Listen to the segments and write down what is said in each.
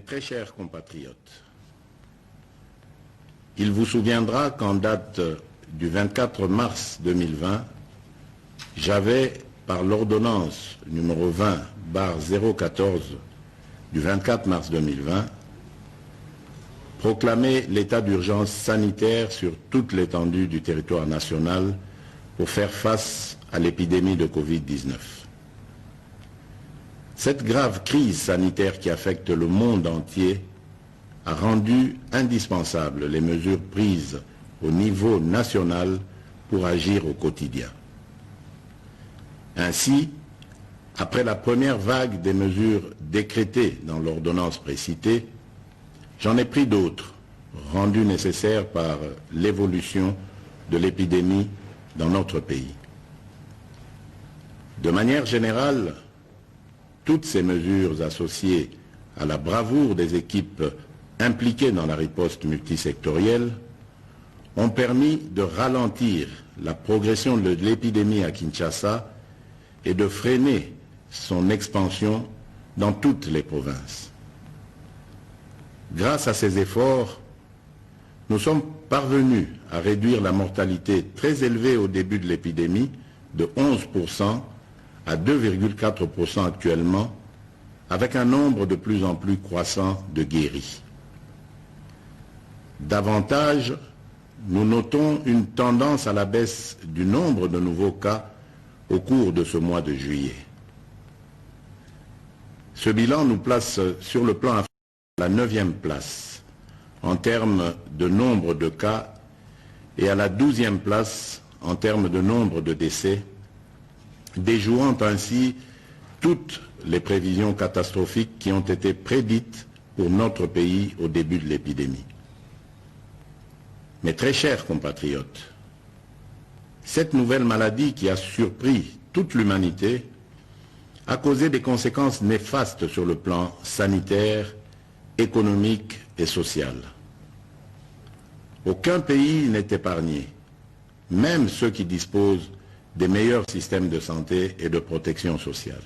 très chers compatriotes, il vous souviendra qu'en date du 24 mars 2020, j'avais, par l'ordonnance numéro 20/014 du 24 mars 2020, proclamé l'état d'urgence sanitaire sur toute l'étendue du territoire national pour faire face à l'épidémie de Covid-19. Cette grave crise sanitaire qui affecte le monde entier a rendu indispensables les mesures prises au niveau national pour agir au quotidien. Ainsi, après la première vague des mesures décrétées dans l'ordonnance précitée, j'en ai pris d'autres, rendues nécessaires par l'évolution de l'épidémie dans notre pays. De manière générale, toutes ces mesures associées à la bravoure des équipes impliquées dans la riposte multisectorielle ont permis de ralentir la progression de l'épidémie à Kinshasa et de freiner son expansion dans toutes les provinces. Grâce à ces efforts, nous sommes parvenus à réduire la mortalité très élevée au début de l'épidémie de 11% à 2,4% actuellement, avec un nombre de plus en plus croissant de guéris. Davantage, nous notons une tendance à la baisse du nombre de nouveaux cas au cours de ce mois de juillet. Ce bilan nous place sur le plan africain à la 9e place en termes de nombre de cas et à la 12e place en termes de nombre de décès, déjouant ainsi toutes les prévisions catastrophiques qui ont été prédites pour notre pays au début de l'épidémie. Mes très chers compatriotes, cette nouvelle maladie qui a surpris toute l'humanité a causé des conséquences néfastes sur le plan sanitaire, économique et social. Aucun pays n'est épargné, même ceux qui disposent des meilleurs systèmes de santé et de protection sociale.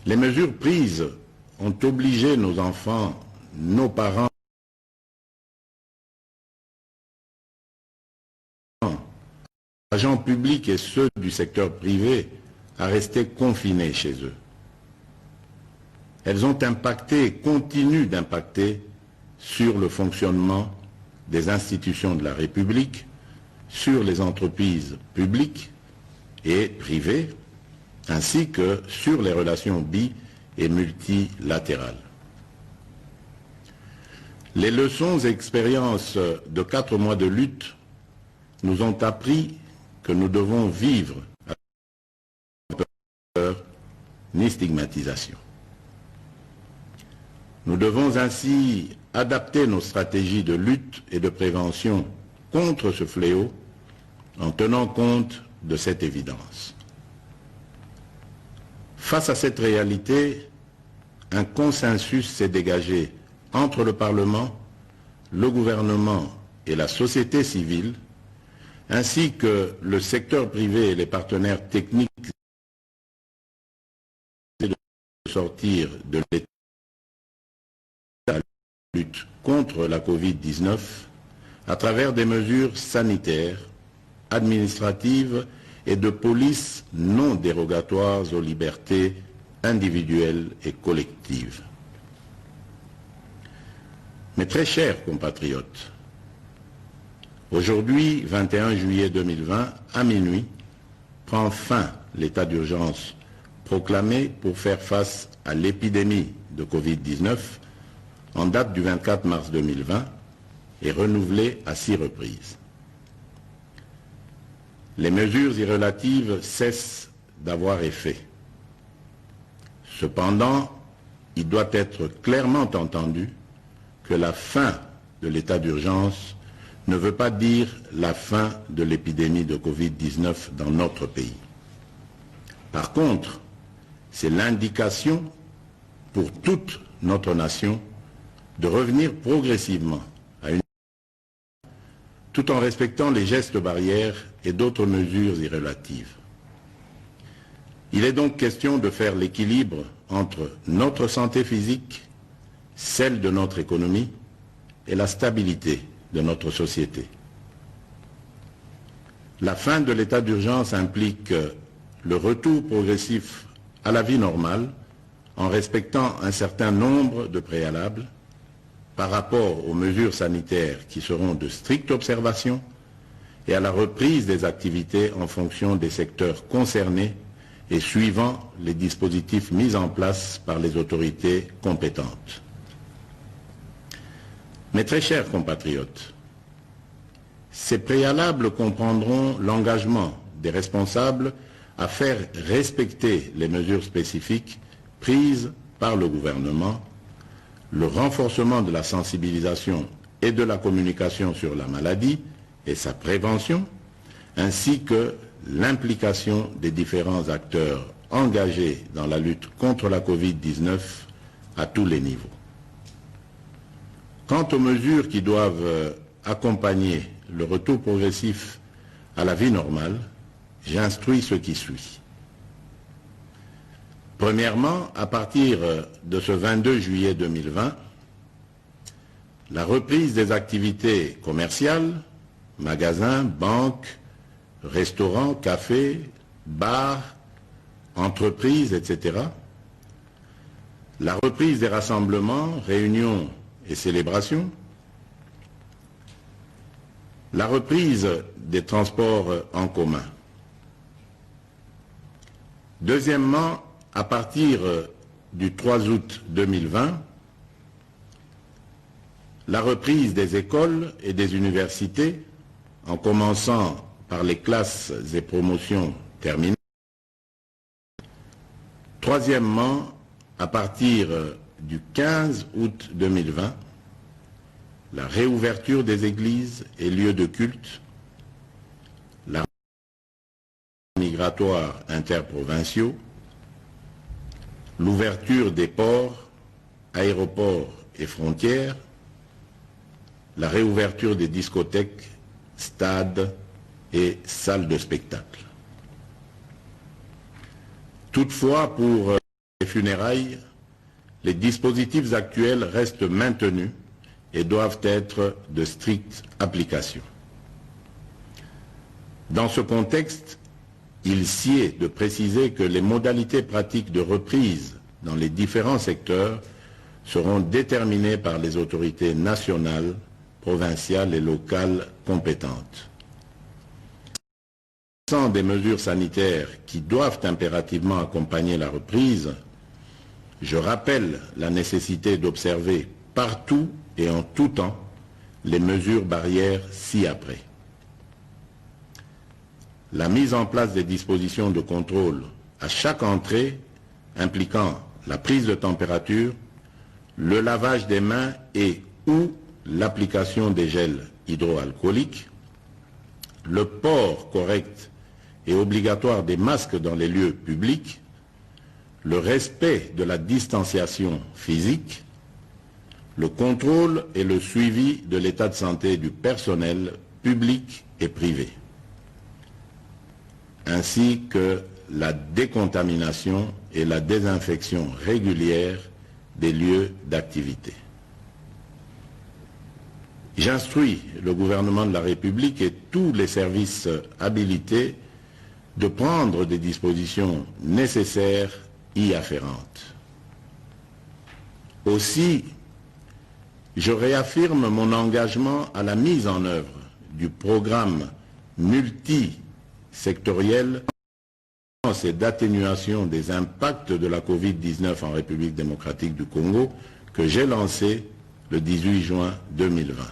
Les mesures prises ont obligé nos enfants, nos parents, agents publics et ceux du secteur privé à rester confinés chez eux. Elles ont impacté et continuent d'impacter sur le fonctionnement des institutions de la République, sur les entreprises publiques et privées, ainsi que sur les relations bi- et multilatérales. Les leçons et expériences de 4 mois de lutte nous ont appris que nous devons vivre avec peur ni stigmatisation. Nous devons ainsi adapter nos stratégies de lutte et de prévention contre ce fléau en tenant compte de cette évidence. Face à cette réalité, un consensus s'est dégagé entre le Parlement, le gouvernement et la société civile, ainsi que le secteur privé et les partenaires techniques de sortir de l'état de lutte contre la Covid-19 à travers des mesures sanitaires, administratives et de police non dérogatoires aux libertés individuelles et collectives. Mes très chers compatriotes, aujourd'hui, 21 juillet 2020, à minuit, prend fin l'état d'urgence proclamé pour faire face à l'épidémie de Covid-19 en date du 24 mars 2020 et renouvelé à 6 reprises. Les mesures y relatives cessent d'avoir effet. Cependant, il doit être clairement entendu que la fin de l'état d'urgence ne veut pas dire la fin de l'épidémie de Covid-19 dans notre pays. Par contre, c'est l'indication pour toute notre nation de revenir progressivement à une tout en respectant les gestes barrières et d'autres mesures y relatives. Il est donc question de faire l'équilibre entre notre santé physique, celle de notre économie et la stabilité de notre société. La fin de l'état d'urgence implique le retour progressif à la vie normale en respectant un certain nombre de préalables par rapport aux mesures sanitaires qui seront de stricte observation et à la reprise des activités en fonction des secteurs concernés et suivant les dispositifs mis en place par les autorités compétentes. Mes très chers compatriotes, ces préalables comprendront l'engagement des responsables à faire respecter les mesures spécifiques prises par le gouvernement, le renforcement de la sensibilisation et de la communication sur la maladie et sa prévention, ainsi que l'implication des différents acteurs engagés dans la lutte contre la Covid-19 à tous les niveaux. Quant aux mesures qui doivent accompagner le retour progressif à la vie normale, j'instruis ce qui suit. Premièrement, à partir de ce 22 juillet 2020, la reprise des activités commerciales, magasins, banques, restaurants, cafés, bars, entreprises, etc. La reprise des rassemblements, réunions et célébrations. La reprise des transports en commun. Deuxièmement, à partir du 3 août 2020, la reprise des écoles et des universités, en commençant par les classes et promotions terminales. Troisièmement, à partir du 15 août 2020, la réouverture des églises et lieux de culte, la migratoire interprovinciaux, l'ouverture des ports, aéroports et frontières, la réouverture des discothèques, stades et salles de spectacle. Toutefois, pour les funérailles, les dispositifs actuels restent maintenus et doivent être de stricte application. Dans ce contexte, il sied de préciser que les modalités pratiques de reprise dans les différents secteurs seront déterminées par les autorités nationales, provinciales et locales compétentes. Sans des mesures sanitaires qui doivent impérativement accompagner la reprise, je rappelle la nécessité d'observer partout et en tout temps les mesures barrières ci-après. La mise en place des dispositions de contrôle à chaque entrée impliquant la prise de température, le lavage des mains et ou l'application des gels hydroalcooliques, le port correct et obligatoire des masques dans les lieux publics, le respect de la distanciation physique, le contrôle et le suivi de l'état de santé du personnel public et privé, ainsi que la décontamination et la désinfection régulière des lieux d'activité. J'instruis le gouvernement de la République et tous les services habilités de prendre des dispositions nécessaires y afférentes. Aussi, je réaffirme mon engagement à la mise en œuvre du programme multisectoriel et d'atténuation des impacts de la Covid-19 en République démocratique du Congo que j'ai lancé le 18 juin 2020.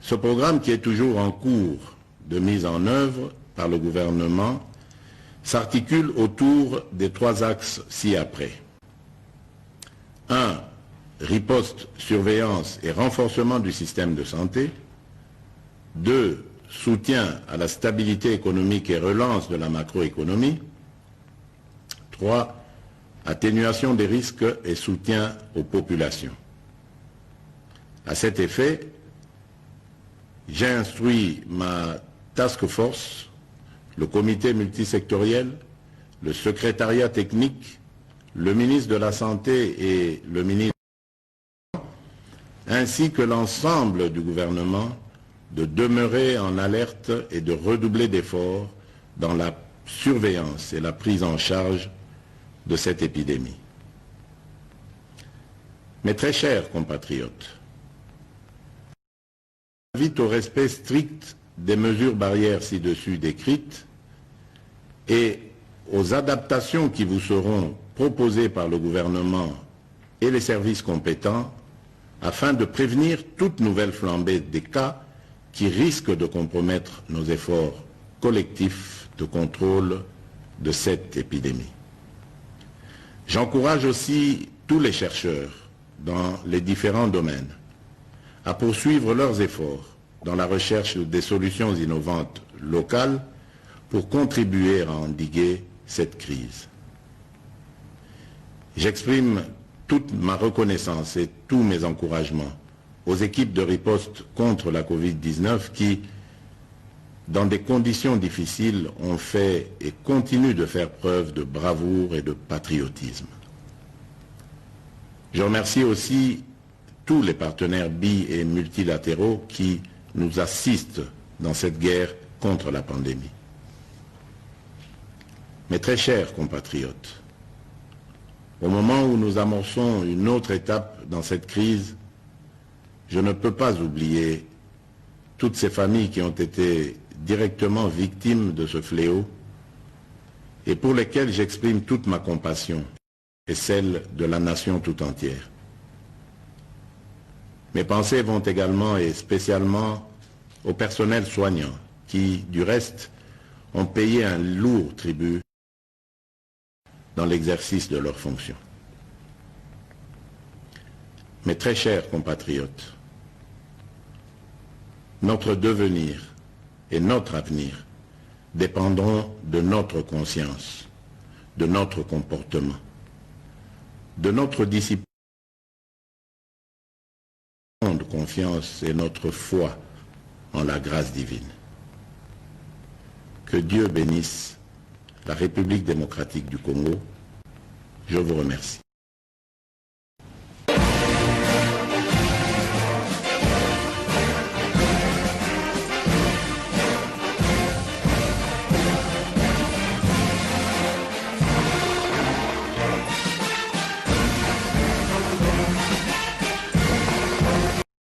Ce programme, qui est toujours en cours de mise en œuvre par le gouvernement, s'articule autour des trois axes ci-après. 1. Riposte, surveillance et renforcement du système de santé. 2. Soutien à la stabilité économique et relance de la macroéconomie. 3. Atténuation des risques et soutien aux populations. À cet effet, j'ai instruit ma task force, le comité multisectoriel, le secrétariat technique le ministre de la Santé et le ministre, ainsi que l'ensemble du gouvernement, de demeurer en alerte et de redoubler d'efforts dans la surveillance et la prise en charge de cette épidémie. Mes très chers compatriotes, j'invite au respect strict des mesures barrières ci-dessus décrites et aux adaptations qui vous seront proposées par le gouvernement et les services compétents afin de prévenir toute nouvelle flambée des cas qui risquent de compromettre nos efforts collectifs de contrôle de cette épidémie. J'encourage aussi tous les chercheurs dans les différents domaines à poursuivre leurs efforts dans la recherche des solutions innovantes locales pour contribuer à endiguer cette crise. J'exprime toute ma reconnaissance et tous mes encouragements aux équipes de riposte contre la Covid-19 qui, dans des conditions difficiles, ont fait et continuent de faire preuve de bravoure et de patriotisme. Je remercie aussi tous les partenaires bi- et multilatéraux qui nous assistent dans cette guerre contre la pandémie. Mes très chers compatriotes, au moment où nous amorçons une autre étape dans cette crise, je ne peux pas oublier toutes ces familles qui ont été directement victimes de ce fléau et pour lesquelles j'exprime toute ma compassion et celle de la nation tout entière. Mes pensées vont également et spécialement au personnel soignant qui, du reste, ont payé un lourd tribut dans l'exercice de leurs fonctions. Mes très chers compatriotes, notre devenir et notre avenir dépendront de notre conscience, de notre comportement, de notre discipline, de confiance et notre foi en la grâce divine. Que Dieu bénisse la République démocratique du Congo. Je vous remercie.